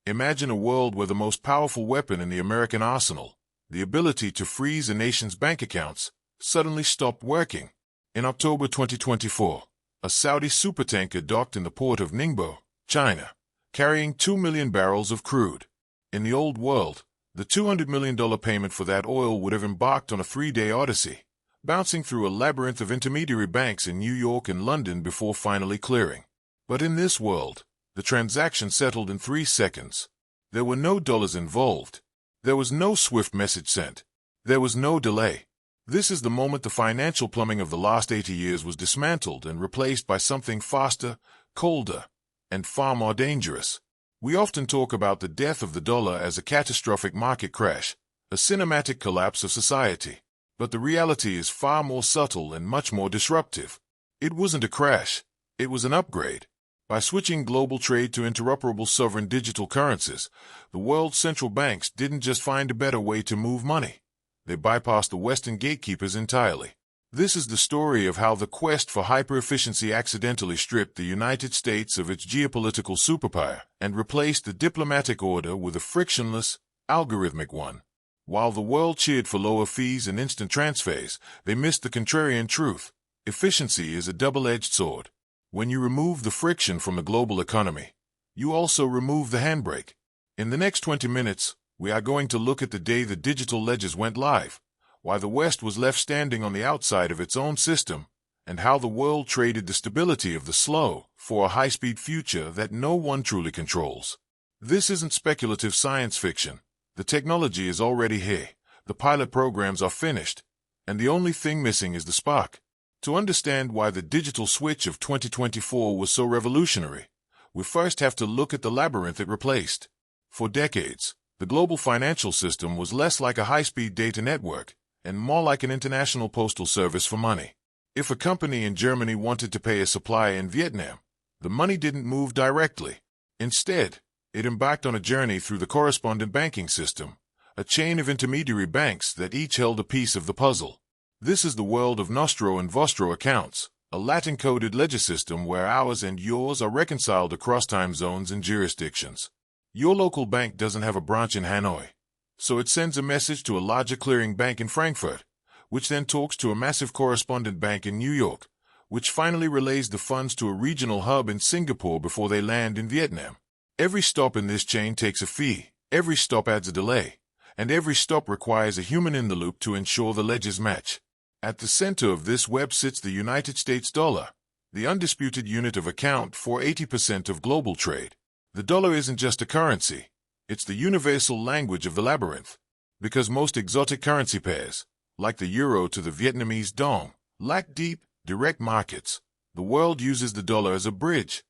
Imagine a world where the most powerful weapon in the American arsenal, the ability to freeze a nation's bank accounts, suddenly stopped working. In October 2024, a Saudi supertanker docked in the port of Ningbo, China, carrying 2 million barrels of crude. In the old world, the $200 million payment for that oil would have embarked on a 3-day odyssey, bouncing through a labyrinth of intermediary banks in New York and London before finally clearing. But in this world, the transaction settled in 3 seconds. There were no dollars involved. There was no swift message sent. There was no delay. This is the moment the financial plumbing of the last 80 years was dismantled and replaced by something faster, colder, and far more dangerous. We often talk about the death of the dollar as a catastrophic market crash, a cinematic collapse of society. But the reality is far more subtle and much more disruptive. It wasn't a crash. It was an upgrade. By switching global trade to interoperable sovereign digital currencies, the world's central banks didn't just find a better way to move money. They bypassed the Western gatekeepers entirely. This is the story of how the quest for hyper-efficiency accidentally stripped the United States of its geopolitical superpower and replaced the diplomatic order with a frictionless, algorithmic one. While the world cheered for lower fees and instant transfers, they missed the contrarian truth. Efficiency is a double-edged sword. When you remove the friction from the global economy, you also remove the handbrake. In the next 20 minutes, we are going to look at the day the digital ledgers went live, why the West was left standing on the outside of its own system, and how the world traded the stability of the slow for a high-speed future that no one truly controls. This isn't speculative science fiction. The technology is already here, the pilot programs are finished, and the only thing missing is the spark. To understand why the digital switch of 2024 was so revolutionary, we first have to look at the labyrinth it replaced. For decades, the global financial system was less like a high-speed data network and more like an international postal service for money. If a company in Germany wanted to pay a supplier in Vietnam, the money didn't move directly. Instead, it embarked on a journey through the correspondent banking system, a chain of intermediary banks that each held a piece of the puzzle. This is the world of Nostro and Vostro accounts, a Latin-coded ledger system where ours and yours are reconciled across time zones and jurisdictions. Your local bank doesn't have a branch in Hanoi, so it sends a message to a larger clearing bank in Frankfurt, which then talks to a massive correspondent bank in New York, which finally relays the funds to a regional hub in Singapore before they land in Vietnam. Every stop in this chain takes a fee, every stop adds a delay, and every stop requires a human in the loop to ensure the ledgers match. At the center of this web sits the United States dollar, the undisputed unit of account for 80% of global trade. The dollar isn't just a currency, it's the universal language of the labyrinth. Because most exotic currency pairs, like the euro to the Vietnamese dong, lack deep, direct markets, the world uses the dollar as a bridge.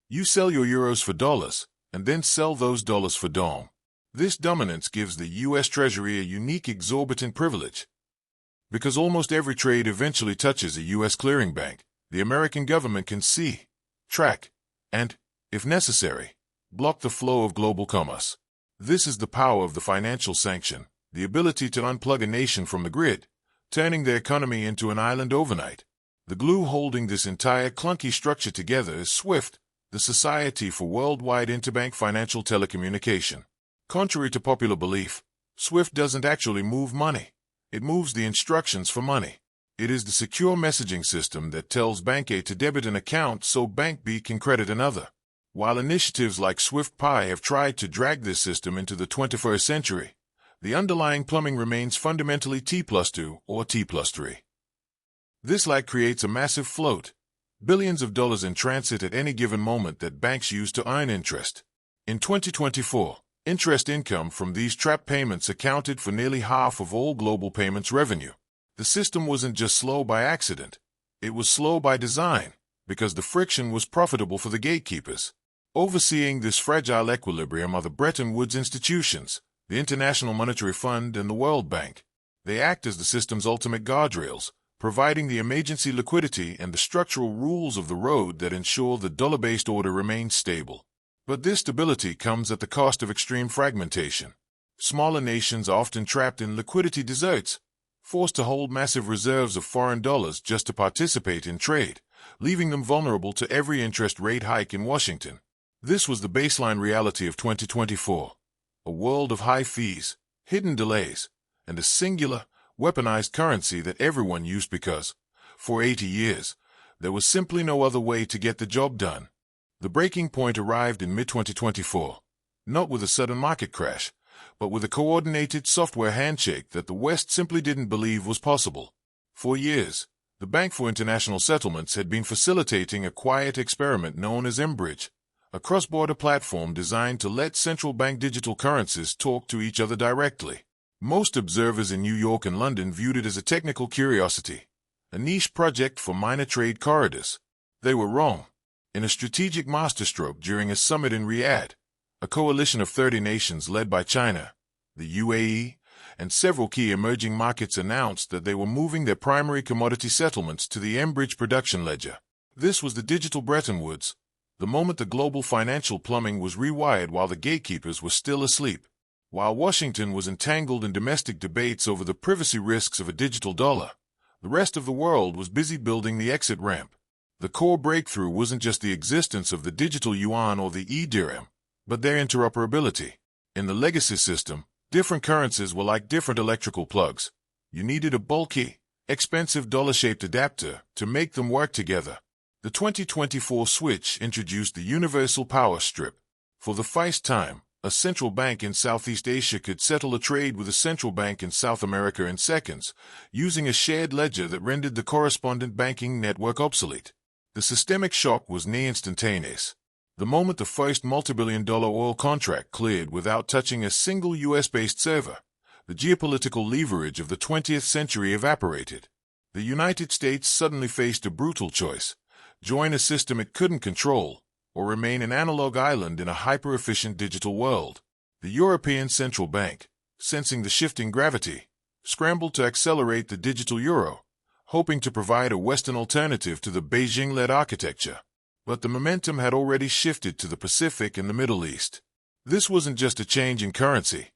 You sell your euros for dollars, and then sell those dollars for dong. This dominance gives the U.S. Treasury a unique exorbitant privilege. Because almost every trade eventually touches a U.S. clearing bank, the American government can see, track, and, if necessary, block the flow of global commerce. This is the power of the financial sanction, the ability to unplug a nation from the grid, turning their economy into an island overnight. The glue holding this entire clunky structure together is SWIFT, the Society for Worldwide Interbank Financial Telecommunication. Contrary to popular belief, SWIFT doesn't actually move money. It moves the instructions for money. It is the secure messaging system that tells Bank A to debit an account so Bank B can credit another. While initiatives like SwiftPay have tried to drag this system into the 21st century, the underlying plumbing remains fundamentally T+2 or T+3. This lag creates a massive float, billions of dollars in transit at any given moment that banks use to earn interest. In 2024, interest income from these trap payments accounted for nearly half of all global payments revenue. The system wasn't just slow by accident, it was slow by design, because the friction was profitable for the gatekeepers. Overseeing this fragile equilibrium are the Bretton Woods institutions, the International Monetary Fund and the World Bank. They act as the system's ultimate guardrails, providing the emergency liquidity and the structural rules of the road that ensure the dollar-based order remains stable. But this stability comes at the cost of extreme fragmentation. Smaller nations are often trapped in liquidity deserts, forced to hold massive reserves of foreign dollars just to participate in trade, leaving them vulnerable to every interest rate hike in Washington. This was the baseline reality of 2024, a world of high fees, hidden delays, and a singular, weaponized currency that everyone used because, for 80 years, there was simply no other way to get the job done. The breaking point arrived in mid-2024, not with a sudden market crash, but with a coordinated software handshake that the West simply didn't believe was possible. For years, the Bank for International Settlements had been facilitating a quiet experiment known as mBridge, a cross-border platform designed to let central bank digital currencies talk to each other directly. Most observers in New York and London viewed it as a technical curiosity, a niche project for minor trade corridors. They were wrong. In a strategic masterstroke during a summit in Riyadh, a coalition of 30 nations led by China, the UAE, and several key emerging markets announced that they were moving their primary commodity settlements to the mBridge production ledger. This was the digital Bretton Woods, the moment the global financial plumbing was rewired while the gatekeepers were still asleep. While Washington was entangled in domestic debates over the privacy risks of a digital dollar, the rest of the world was busy building the exit ramp. The core breakthrough wasn't just the existence of the digital yuan or the e-dirham, but their interoperability. In the legacy system, different currencies were like different electrical plugs. You needed a bulky, expensive dollar-shaped adapter to make them work together. The 2024 switch introduced the universal power strip. For the first time, a central bank in Southeast Asia could settle a trade with a central bank in South America in seconds, using a shared ledger that rendered the correspondent banking network obsolete. The systemic shock was near instantaneous. The moment the first multi-billion-dollar oil contract cleared without touching a single US-based server, the geopolitical leverage of the 20th century evaporated. The United States suddenly faced a brutal choice: join a system it couldn't control, or remain an analog island in a hyper-efficient digital world. The European Central Bank, sensing the shifting gravity, scrambled to accelerate the digital euro, hoping to provide a Western alternative to the Beijing-led architecture. But the momentum had already shifted to the Pacific and the Middle East. This wasn't just a change in currency.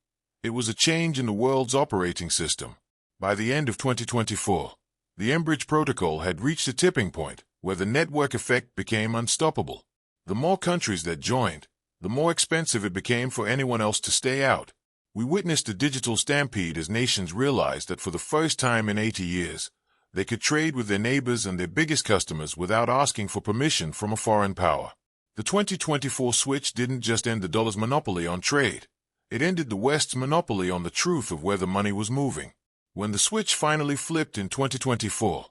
It was a change in the world's operating system. By the end of 2024, the mBridge protocol had reached a tipping point where the network effect became unstoppable. The more countries that joined, the more expensive it became for anyone else to stay out. We witnessed a digital stampede as nations realized that for the first time in 80 years, they could trade with their neighbors and their biggest customers without asking for permission from a foreign power. The 2024 switch didn't just end the dollar's monopoly on trade. It ended the West's monopoly on the truth of where the money was moving. When the switch finally flipped in 2024,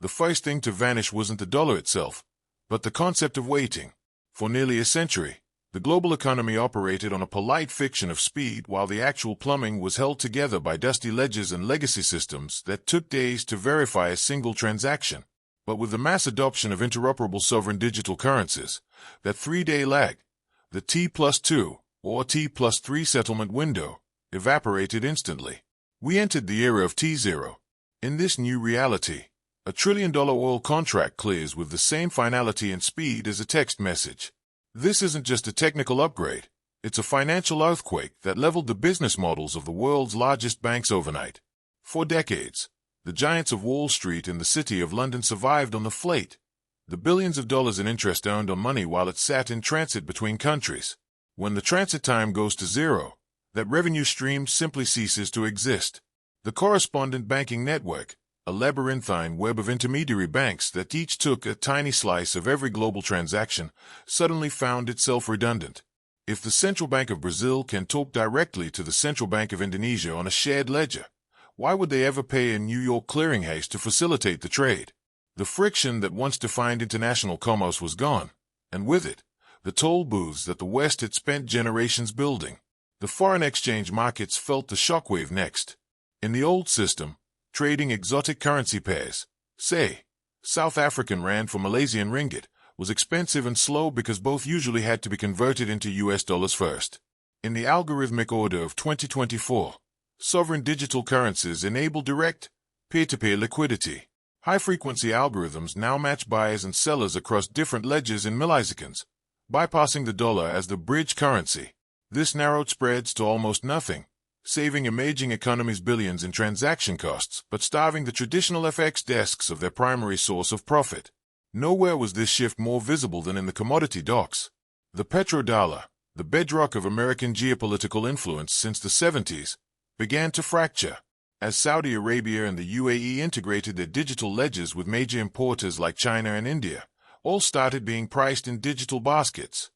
the first thing to vanish wasn't the dollar itself, but the concept of waiting. For nearly a century, the global economy operated on a polite fiction of speed while the actual plumbing was held together by dusty ledgers and legacy systems that took days to verify a single transaction. But with the mass adoption of interoperable sovereign digital currencies, that 3-day lag, the T+2 or T+3 settlement window, evaporated instantly. We entered the era of T0. In this new reality, a $1 trillion oil contract clears with the same finality and speed as a text message. This isn't just a technical upgrade. It's a financial earthquake that leveled the business models of the world's largest banks overnight. For decades, the giants of Wall Street and the City of London survived on the flat, the billions of dollars in interest earned on money while it sat in transit between countries. When the transit time goes to zero, that revenue stream simply ceases to exist. The correspondent banking network, a labyrinthine web of intermediary banks that each took a tiny slice of every global transaction, suddenly found itself redundant. If the Central Bank of Brazil can talk directly to the Central Bank of Indonesia on a shared ledger, why would they ever pay a New York clearinghouse to facilitate the trade? The friction that once defined international commerce was gone, and with it, the toll booths that the West had spent generations building. The foreign exchange markets felt the shockwave next. In the old system, trading exotic currency pairs, say, South African rand for Malaysian ringgit, was expensive and slow because both usually had to be converted into US dollars first. In the algorithmic order of 2024, sovereign digital currencies enable direct, peer-to-peer liquidity. High-frequency algorithms now match buyers and sellers across different ledgers in milliseconds, bypassing the dollar as the bridge currency. This narrowed spreads to almost nothing, saving emerging economies billions in transaction costs, but starving the traditional FX desks of their primary source of profit. Nowhere was this shift more visible than in the commodity docks. The petrodollar, the bedrock of American geopolitical influence since the 70s, began to fracture. As Saudi Arabia and the UAE integrated their digital ledgers with major importers like China and India, all started being priced in digital baskets.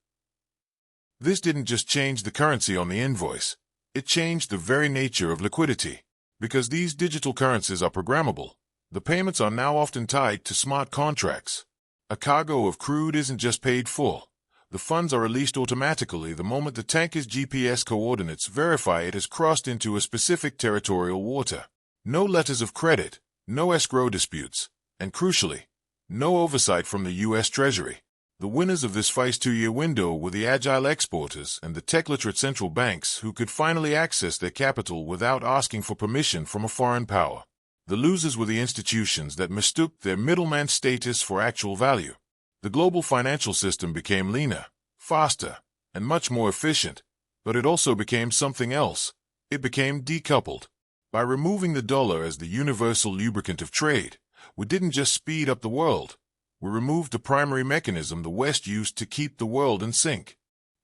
This didn't just change the currency on the invoice, it changed the very nature of liquidity. Because these digital currencies are programmable, the payments are now often tied to smart contracts. A cargo of crude isn't just paid full. The funds are released automatically the moment the tanker's GPS coordinates verify it has crossed into a specific territorial water. No letters of credit, no escrow disputes, and crucially, no oversight from the U.S. Treasury. The winners of this feist 2-year window were the agile exporters and the tech-literate central banks who could finally access their capital without asking for permission from a foreign power. The losers were the institutions that mistook their middleman status for actual value. The global financial system became leaner, faster, and much more efficient, but it also became something else. It became decoupled. By removing the dollar as the universal lubricant of trade, we didn't just speed up the world. We removed the primary mechanism the West used to keep the world in sync.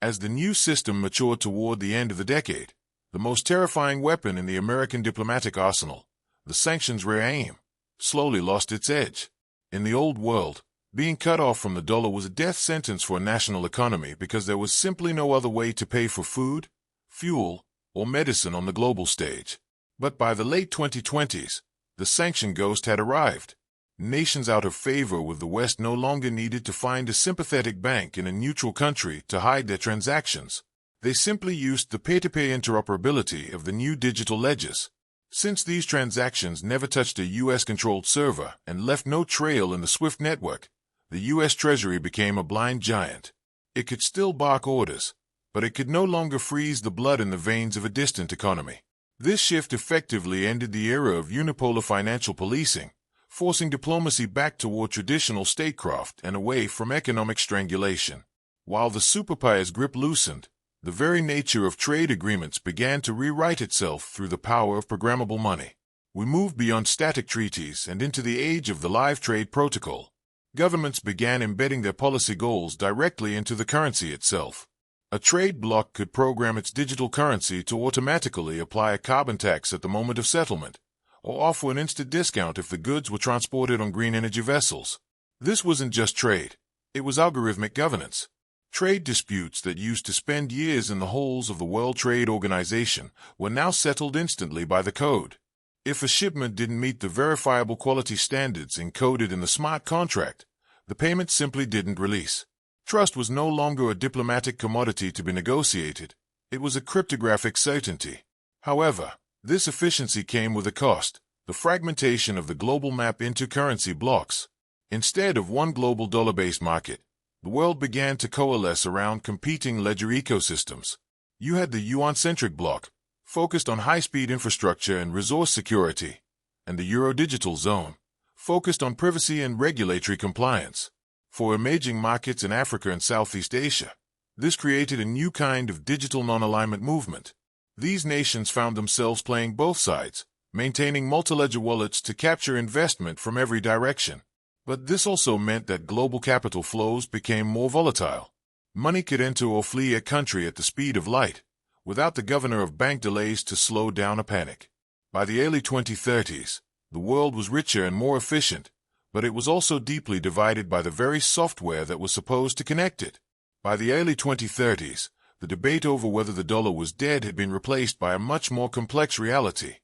As the new system matured toward the end of the decade, the most terrifying weapon in the American diplomatic arsenal, the sanctions' rear aim, slowly lost its edge. In the old world, being cut off from the dollar was a death sentence for a national economy because there was simply no other way to pay for food, fuel, or medicine on the global stage. But by the late 2020s, the sanction ghost had arrived. Nations out of favor with the West no longer needed to find a sympathetic bank in a neutral country to hide their transactions. They simply used the peer-to-peer interoperability of the new digital ledgers. Since these transactions never touched a U.S.-controlled server and left no trail in the SWIFT network, the U.S. Treasury became a blind giant. It could still bark orders, but it could no longer freeze the blood in the veins of a distant economy. This shift effectively ended the era of unipolar financial policing, forcing diplomacy back toward traditional statecraft and away from economic strangulation. While the superpower's grip loosened, the very nature of trade agreements began to rewrite itself through the power of programmable money. We moved beyond static treaties and into the age of the live trade protocol. Governments began embedding their policy goals directly into the currency itself. A trade bloc could program its digital currency to automatically apply a carbon tax at the moment of settlement, or offer an instant discount if the goods were transported on green energy vessels. This wasn't just trade, it was algorithmic governance. Trade disputes that used to spend years in the holes of the World Trade Organization were now settled instantly by the code. If a shipment didn't meet the verifiable quality standards encoded in the smart contract, the payment simply didn't release. Trust was no longer a diplomatic commodity to be negotiated, it was a cryptographic certainty. However, this efficiency came with a cost, the fragmentation of the global map into currency blocks. Instead of one global dollar-based market, the world began to coalesce around competing ledger ecosystems. You had the yuan-centric bloc, focused on high-speed infrastructure and resource security, and the Euro-digital zone, focused on privacy and regulatory compliance. For emerging markets in Africa and Southeast Asia, this created a new kind of digital non-alignment movement. These nations found themselves playing both sides, maintaining multi-ledger wallets to capture investment from every direction. But this also meant that global capital flows became more volatile. Money could enter or flee a country at the speed of light, without the governor of bank delays to slow down a panic. By the early 2030s, the world was richer and more efficient, but it was also deeply divided by the very software that was supposed to connect it. By the early 2030s, the debate over whether the dollar was dead had been replaced by a much more complex reality.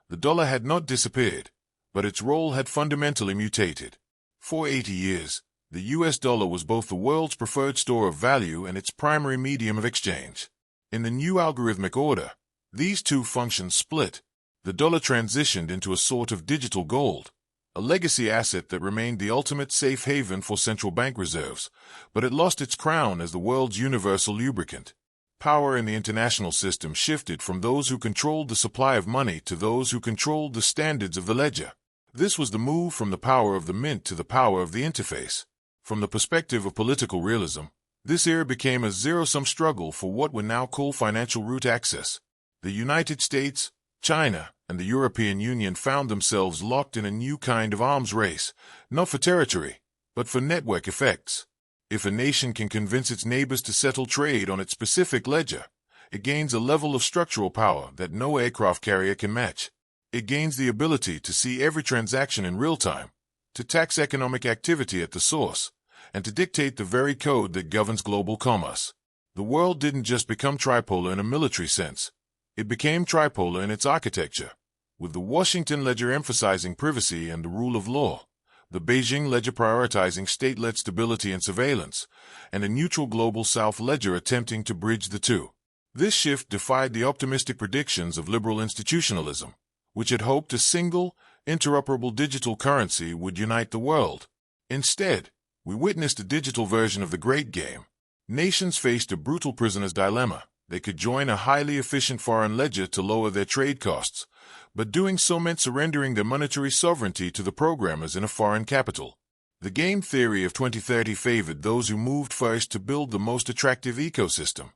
The dollar had not disappeared, but its role had fundamentally mutated. For 80 years, the US dollar was both the world's preferred store of value and its primary medium of exchange. In the new algorithmic order, these two functions split. The dollar transitioned into a sort of digital gold, a legacy asset that remained the ultimate safe haven for central bank reserves, but it lost its crown as the world's universal lubricant. Power in the international system shifted from those who controlled the supply of money to those who controlled the standards of the ledger. This was the move from the power of the mint to the power of the interface. From the perspective of political realism, this era became a zero-sum struggle for what we now call financial root access. The United States, China, and the European Union found themselves locked in a new kind of arms race, not for territory, but for network effects. If a nation can convince its neighbors to settle trade on its specific ledger, it gains a level of structural power that no aircraft carrier can match. It gains the ability to see every transaction in real time, to tax economic activity at the source, and to dictate the very code that governs global commerce. The world didn't just become tripolar in a military sense. It became tripolar in its architecture, with the Washington ledger emphasizing privacy and the rule of law, the Beijing ledger prioritizing state-led stability and surveillance, and a neutral global South ledger attempting to bridge the two. This shift defied the optimistic predictions of liberal institutionalism, which had hoped a single, interoperable digital currency would unite the world. Instead, we witnessed a digital version of the Great Game. Nations faced a brutal prisoner's dilemma. They could join a highly efficient foreign ledger to lower their trade costs, but doing so meant surrendering their monetary sovereignty to the programmers in a foreign capital. The game theory of 2030 favored those who moved first to build the most attractive ecosystem.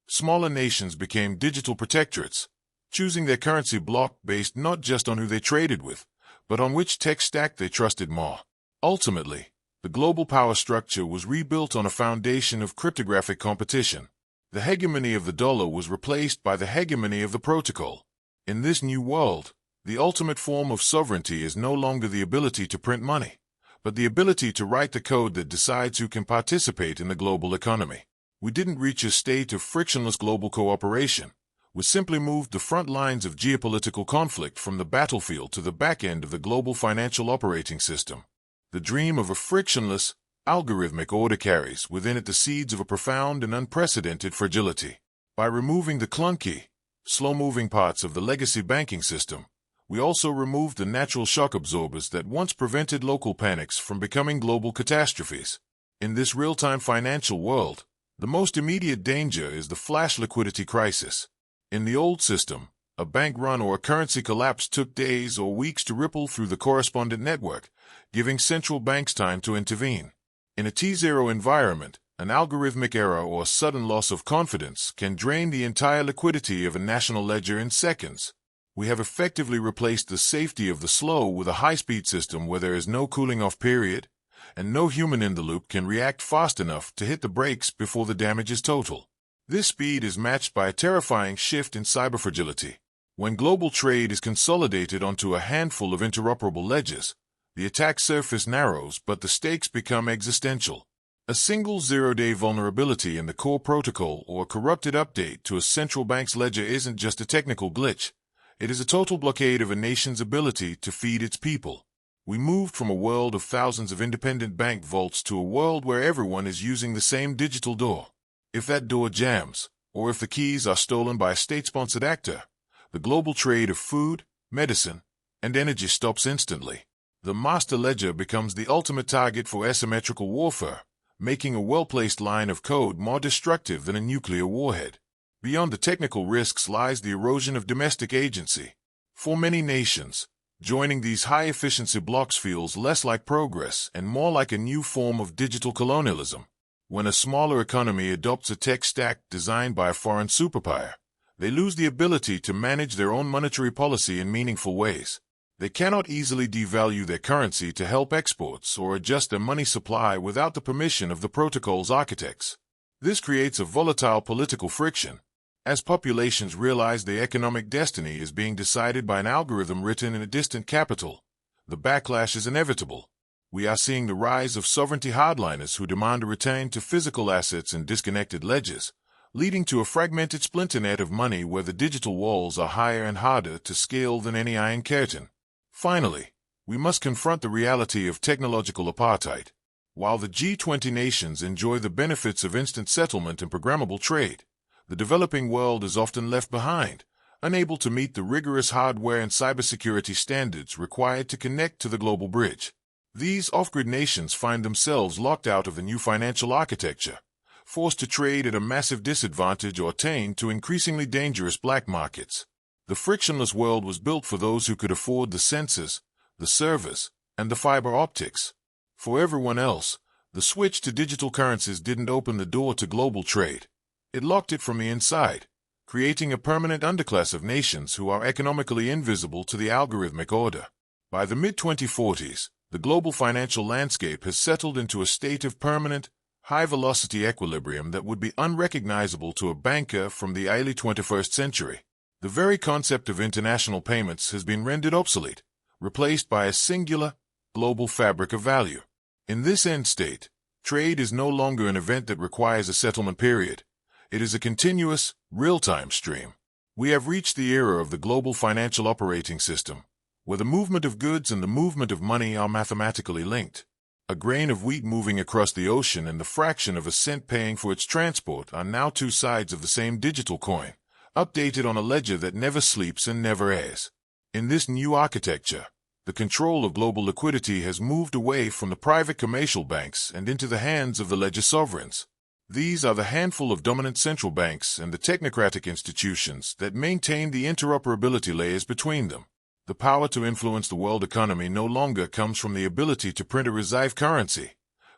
Smaller nations became digital protectorates, choosing their currency block based not just on who they traded with, but on which tech stack they trusted more. Ultimately, the global power structure was rebuilt on a foundation of cryptographic competition. The hegemony of the dollar was replaced by the hegemony of the protocol. In this new world, the ultimate form of sovereignty is no longer the ability to print money, but the ability to write the code that decides who can participate in the global economy. We didn't reach a state of frictionless global cooperation. We simply moved the front lines of geopolitical conflict from the battlefield to the back end of the global financial operating system. The dream of a frictionless, algorithmic order carries within it the seeds of a profound and unprecedented fragility. By removing the clunky, slow-moving parts of the legacy banking system, we also removed the natural shock absorbers that once prevented local panics from becoming global catastrophes. In this real-time financial world, the most immediate danger is the flash liquidity crisis. In the old system, a bank run or a currency collapse took days or weeks to ripple through the correspondent network, giving central banks time to intervene. In a T0 environment, an algorithmic error or sudden loss of confidence can drain the entire liquidity of a national ledger in seconds. We have effectively replaced the safety of the slow with a high-speed system where there is no cooling-off period, and no human in the loop can react fast enough to hit the brakes before the damage is total. This speed is matched by a terrifying shift in cyberfragility. When global trade is consolidated onto a handful of interoperable ledgers, the attack surface narrows but the stakes become existential. A single zero-day vulnerability in the core protocol or a corrupted update to a central bank's ledger isn't just a technical glitch. It is a total blockade of a nation's ability to feed its people. We moved from a world of thousands of independent bank vaults to a world where everyone is using the same digital door. If that door jams, or if the keys are stolen by a state-sponsored actor, the global trade of food, medicine, and energy stops instantly. The master ledger becomes the ultimate target for asymmetrical warfare, making a well-placed line of code more destructive than a nuclear warhead. Beyond the technical risks lies the erosion of domestic agency. For many nations, joining these high-efficiency blocks feels less like progress and more like a new form of digital colonialism. When a smaller economy adopts a tech stack designed by a foreign superpower, they lose the ability to manage their own monetary policy in meaningful ways. They cannot easily devalue their currency to help exports or adjust their money supply without the permission of the protocol's architects. This creates a volatile political friction. As populations realize their economic destiny is being decided by an algorithm written in a distant capital, the backlash is inevitable. We are seeing the rise of sovereignty hardliners who demand a return to physical assets and disconnected ledgers, leading to a fragmented splinternet of money where the digital walls are higher and harder to scale than any iron curtain. Finally, we must confront the reality of technological apartheid. While the G20 nations enjoy the benefits of instant settlement and programmable trade, the developing world is often left behind, unable to meet the rigorous hardware and cybersecurity standards required to connect to the global bridge. These off-grid nations find themselves locked out of the new financial architecture, forced to trade at a massive disadvantage or tamed to increasingly dangerous black markets. The frictionless world was built for those who could afford the sensors, the servers, and the fiber optics. For everyone else, the switch to digital currencies didn't open the door to global trade. It locked it from the inside, creating a permanent underclass of nations who are economically invisible to the algorithmic order. By the mid-2040s, the global financial landscape has settled into a state of permanent, high-velocity equilibrium that would be unrecognizable to a banker from the early 21st century. The very concept of international payments has been rendered obsolete, replaced by a singular, global fabric of value. In this end state, trade is no longer an event that requires a settlement period. It is a continuous, real-time stream. We have reached the era of the global financial operating system, where the movement of goods and the movement of money are mathematically linked. A grain of wheat moving across the ocean and the fraction of a cent paying for its transport are now two sides of the same digital coin, updated on a ledger that never sleeps and never errs. In this new architecture, the control of global liquidity has moved away from the private commercial banks and into the hands of the ledger sovereigns. These are the handful of dominant central banks and the technocratic institutions that maintain the interoperability layers between them. The power to influence the world economy no longer comes from the ability to print a reserve currency,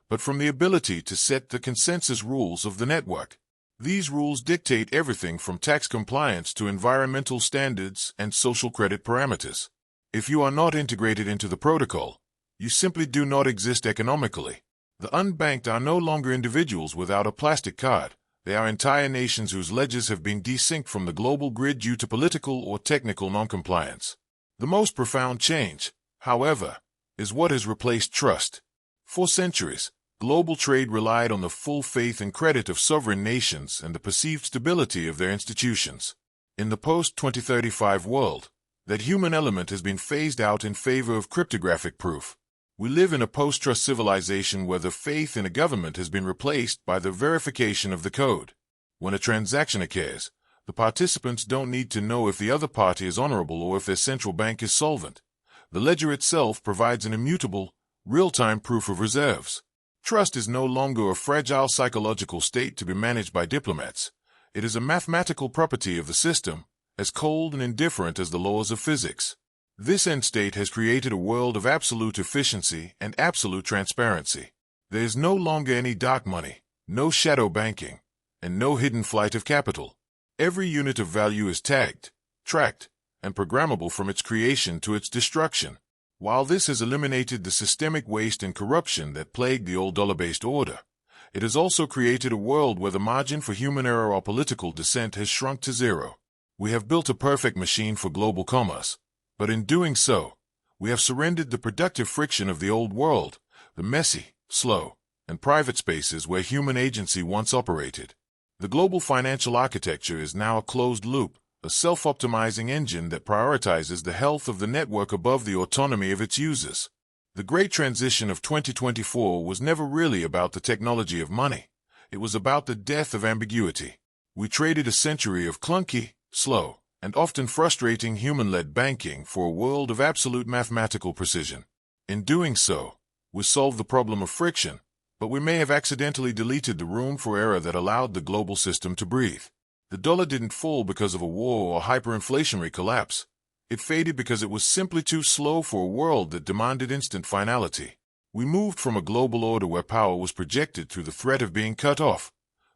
but from the ability to set the consensus rules of the network. These rules dictate everything from tax compliance to environmental standards and social credit parameters. If you are not integrated into the protocol, you simply do not exist economically. The unbanked are no longer individuals without a plastic card. They are entire nations whose ledgers have been desynced from the global grid due to political or technical noncompliance. The most profound change, however, is what has replaced trust. For centuries, global trade relied on the full faith and credit of sovereign nations and the perceived stability of their institutions. In the post-2035 world, that human element has been phased out in favor of cryptographic proof. We live in a post-trust civilization where the faith in a government has been replaced by the verification of the code. When a transaction occurs, the participants don't need to know if the other party is honorable or if their central bank is solvent. The ledger itself provides an immutable, real-time proof of reserves. Trust is no longer a fragile psychological state to be managed by diplomats. It is a mathematical property of the system, as cold and indifferent as the laws of physics. This end state has created a world of absolute efficiency and absolute transparency. There is no longer any dark money, no shadow banking, and no hidden flight of capital. Every unit of value is tagged, tracked, and programmable from its creation to its destruction. While this has eliminated the systemic waste and corruption that plagued the old dollar-based order, it has also created a world where the margin for human error or political dissent has shrunk to zero. We have built a perfect machine for global commerce, but in doing so, we have surrendered the productive friction of the old world, the messy, slow, and private spaces where human agency once operated. The global financial architecture is now a closed loop, a self-optimizing engine that prioritizes the health of the network above the autonomy of its users. The great transition of 2024 was never really about the technology of money. It was about the death of ambiguity. We traded a century of clunky, slow, and often frustrating human-led banking for a world of absolute mathematical precision. In doing so, we solved the problem of friction, but we may have accidentally deleted the room for error that allowed the global system to breathe. The dollar didn't fall because of a war or hyperinflationary collapse. It faded because it was simply too slow for a world that demanded instant finality. We moved from a global order where power was projected through the threat of being cut off,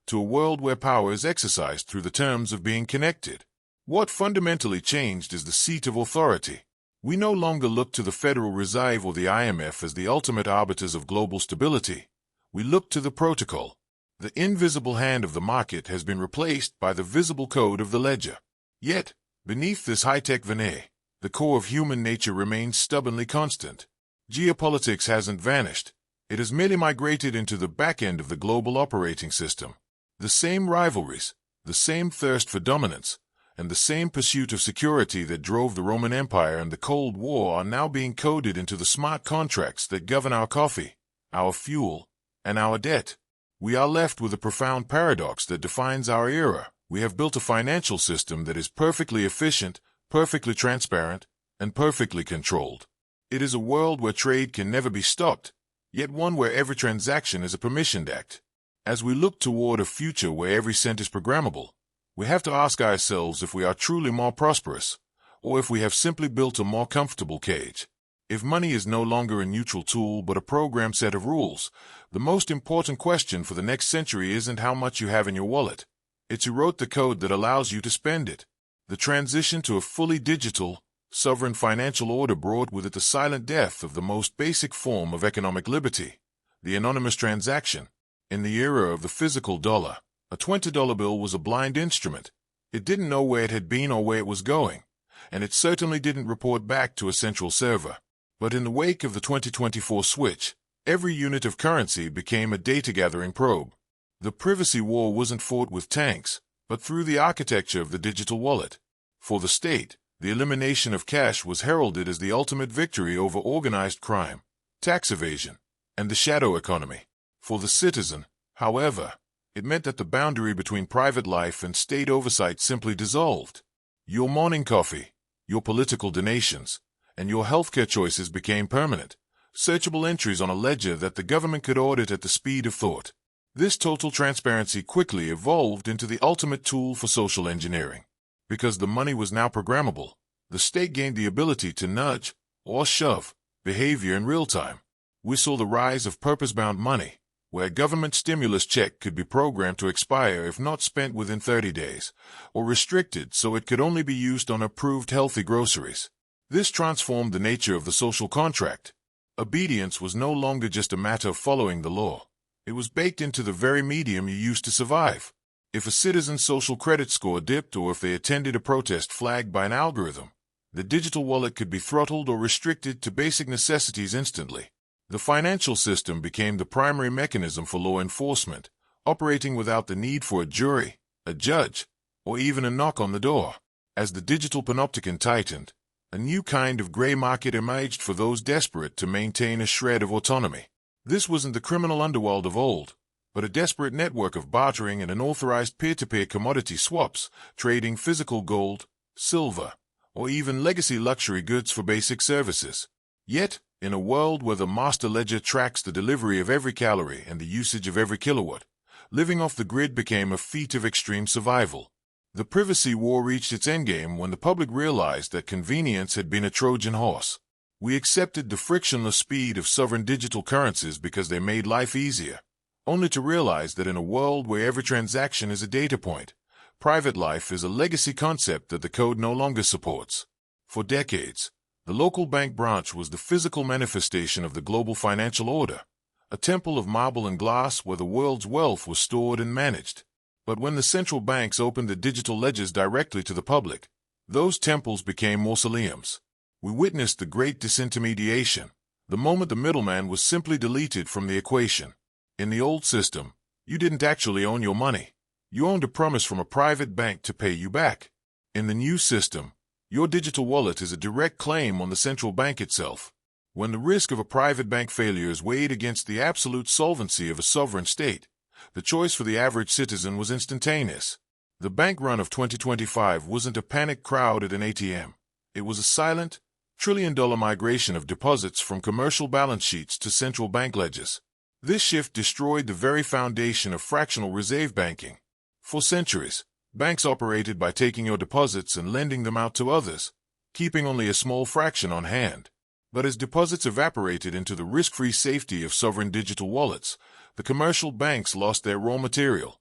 to a world where power is exercised through the terms of being connected. What fundamentally changed is the seat of authority. We no longer look to the Federal Reserve or the IMF as the ultimate arbiters of global stability. We look to the protocol. The invisible hand of the market has been replaced by the visible code of the ledger. Yet, beneath this high-tech veneer, the core of human nature remains stubbornly constant. Geopolitics hasn't vanished. It has merely migrated into the back end of the global operating system. The same rivalries, the same thirst for dominance, and the same pursuit of security that drove the Roman Empire and the Cold War are now being coded into the smart contracts that govern our coffee, our fuel, and our debt. We are left with a profound paradox that defines our era. We have built a financial system that is perfectly efficient, perfectly transparent, and perfectly controlled. It is a world where trade can never be stopped, yet one where every transaction is a permissioned act. As we look toward a future where every cent is programmable, we have to ask ourselves if we are truly more prosperous, or if we have simply built a more comfortable cage. If money is no longer a neutral tool but a programmed set of rules, the most important question for the next century isn't how much you have in your wallet. It's who wrote the code that allows you to spend it. The transition to a fully digital, sovereign financial order brought with it the silent death of the most basic form of economic liberty, the anonymous transaction. In the era of the physical dollar, a $20 bill was a blind instrument. It didn't know where it had been or where it was going, and it certainly didn't report back to a central server. But in the wake of the 2024 switch, every unit of currency became a data-gathering probe. The privacy war wasn't fought with tanks, but through the architecture of the digital wallet. For the state, the elimination of cash was heralded as the ultimate victory over organized crime, tax evasion, and the shadow economy. For the citizen, however, it meant that the boundary between private life and state oversight simply dissolved. Your morning coffee, your political donations, and your healthcare choices became permanent, searchable entries on a ledger that the government could audit at the speed of thought. This total transparency quickly evolved into the ultimate tool for social engineering. Because the money was now programmable, the state gained the ability to nudge, or shove, behavior in real time. We saw the rise of purpose-bound money, where a government stimulus check could be programmed to expire if not spent within 30 days, or restricted so it could only be used on approved healthy groceries. This transformed the nature of the social contract. Obedience was no longer just a matter of following the law. It was baked into the very medium you used to survive. If a citizen's social credit score dipped or if they attended a protest flagged by an algorithm, the digital wallet could be throttled or restricted to basic necessities instantly. The financial system became the primary mechanism for law enforcement, operating without the need for a jury, a judge, or even a knock on the door. As the digital panopticon tightened, a new kind of gray market emerged for those desperate to maintain a shred of autonomy. This wasn't the criminal underworld of old, but a desperate network of bartering and unauthorized peer-to-peer commodity swaps, trading physical gold, silver, or even legacy luxury goods for basic services. Yet, in a world where the master ledger tracks the delivery of every calorie and the usage of every kilowatt, living off the grid became a feat of extreme survival. The privacy war reached its endgame when the public realized that convenience had been a Trojan horse. We accepted the frictionless speed of sovereign digital currencies because they made life easier, only to realize that in a world where every transaction is a data point, private life is a legacy concept that the code no longer supports. For decades, the local bank branch was the physical manifestation of the global financial order, a temple of marble and glass where the world's wealth was stored and managed. But when the central banks opened the digital ledgers directly to the public, those temples became mausoleums. We witnessed the great disintermediation, the moment the middleman was simply deleted from the equation. In the old system, you didn't actually own your money. You owned a promise from a private bank to pay you back. In the new system, your digital wallet is a direct claim on the central bank itself. When the risk of a private bank failure is weighed against the absolute solvency of a sovereign state, the choice for the average citizen was instantaneous. The bank run of 2025 wasn't a panicked crowd at an ATM. It was a silent, trillion-dollar migration of deposits from commercial balance sheets to central bank ledgers. This shift destroyed the very foundation of fractional reserve banking. For centuries, banks operated by taking your deposits and lending them out to others, keeping only a small fraction on hand. But as deposits evaporated into the risk-free safety of sovereign digital wallets, the commercial banks lost their raw material.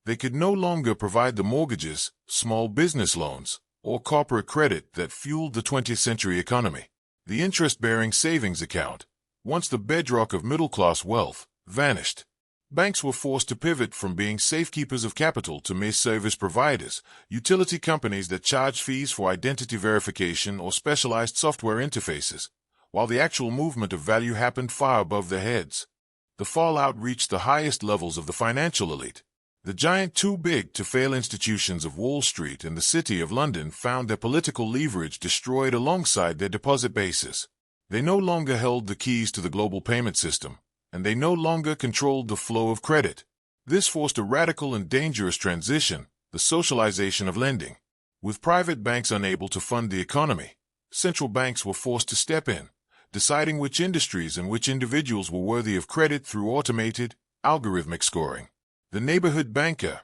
They could no longer provide the mortgages, small business loans, or corporate credit that fueled the 20th century economy. The interest-bearing savings account, once the bedrock of middle-class wealth, vanished. Banks were forced to pivot from being safekeepers of capital to mere service providers, utility companies that charged fees for identity verification or specialized software interfaces, while the actual movement of value happened far above their heads. The fallout reached the highest levels of the financial elite. The giant too-big-to-fail institutions of Wall Street and the City of London found their political leverage destroyed alongside their deposit bases. They no longer held the keys to the global payment system, and they no longer controlled the flow of credit. This forced a radical and dangerous transition, the socialization of lending. With private banks unable to fund the economy, central banks were forced to step in, deciding which industries and which individuals were worthy of credit through automated, algorithmic scoring. The neighborhood banker,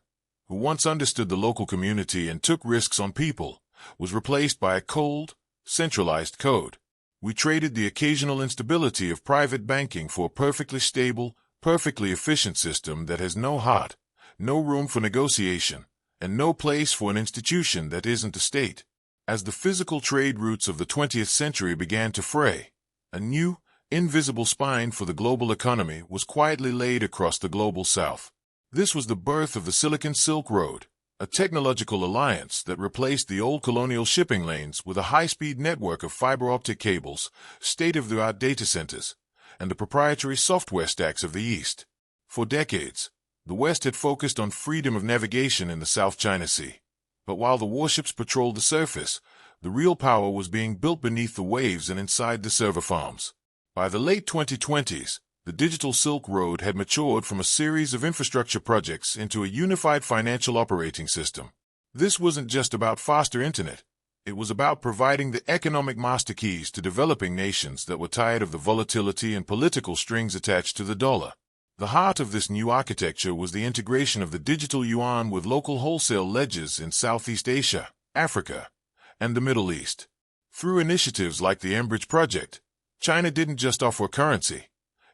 who once understood the local community and took risks on people, was replaced by a cold, centralized code. We traded the occasional instability of private banking for a perfectly stable, perfectly efficient system that has no heart, no room for negotiation, and no place for an institution that isn't a state. As the physical trade routes of the 20th century began to fray, a new, invisible spine for the global economy was quietly laid across the global south. This was the birth of the Silicon Silk Road, a technological alliance that replaced the old colonial shipping lanes with a high-speed network of fiber optic cables, state-of-the-art data centers, and the proprietary software stacks of the East. For decades, the West had focused on freedom of navigation in the South China Sea. But while the warships patrolled the surface, the real power was being built beneath the waves and inside the server farms. By the late 2020s, the digital Silk Road had matured from a series of infrastructure projects into a unified financial operating system. This wasn't just about faster internet. It was about providing the economic master keys to developing nations that were tired of the volatility and political strings attached to the dollar. The heart of this new architecture was the integration of the digital yuan with local wholesale ledgers in Southeast Asia, Africa, and the Middle East. Through initiatives like the mBridge project, China didn't just offer a currency.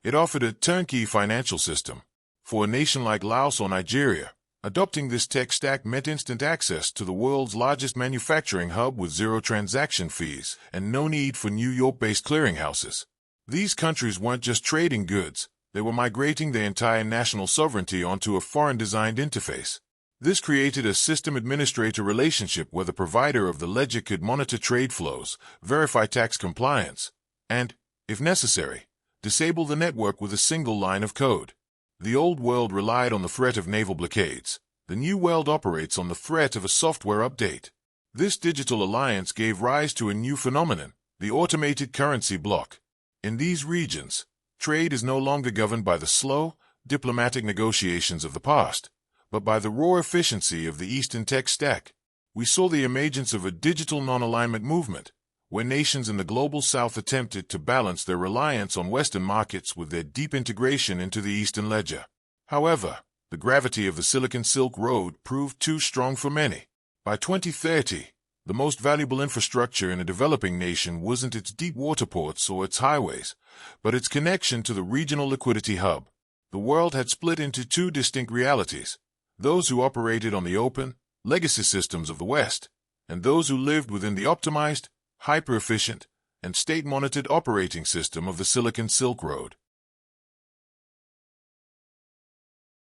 It offered a turnkey financial system. For a nation like Laos or Nigeria, adopting this tech stack meant instant access to the world's largest manufacturing hub with zero transaction fees and no need for New York-based clearinghouses. These countries weren't just trading goods, they were migrating their entire national sovereignty onto a foreign-designed interface. This created a system administrator relationship where the provider of the ledger could monitor trade flows, verify tax compliance, and, if necessary, disable the network with a single line of code. The old world relied on the threat of naval blockades. The new world operates on the threat of a software update. This digital alliance gave rise to a new phenomenon, the automated currency block. In these regions, trade is no longer governed by the slow, diplomatic negotiations of the past, but by the raw efficiency of the Eastern tech stack. We saw the emergence of a digital non-alignment movement, where nations in the global south attempted to balance their reliance on Western markets with their deep integration into the Eastern ledger. However, the gravity of the Silicon Silk Road proved too strong for many. By 2030, the most valuable infrastructure in a developing nation wasn't its deep water ports or its highways, but its connection to the regional liquidity hub. The world had split into two distinct realities: those who operated on the open, legacy systems of the West, and those who lived within the optimized, hyper-efficient, and state-monitored operating system of the Silicon Silk Road.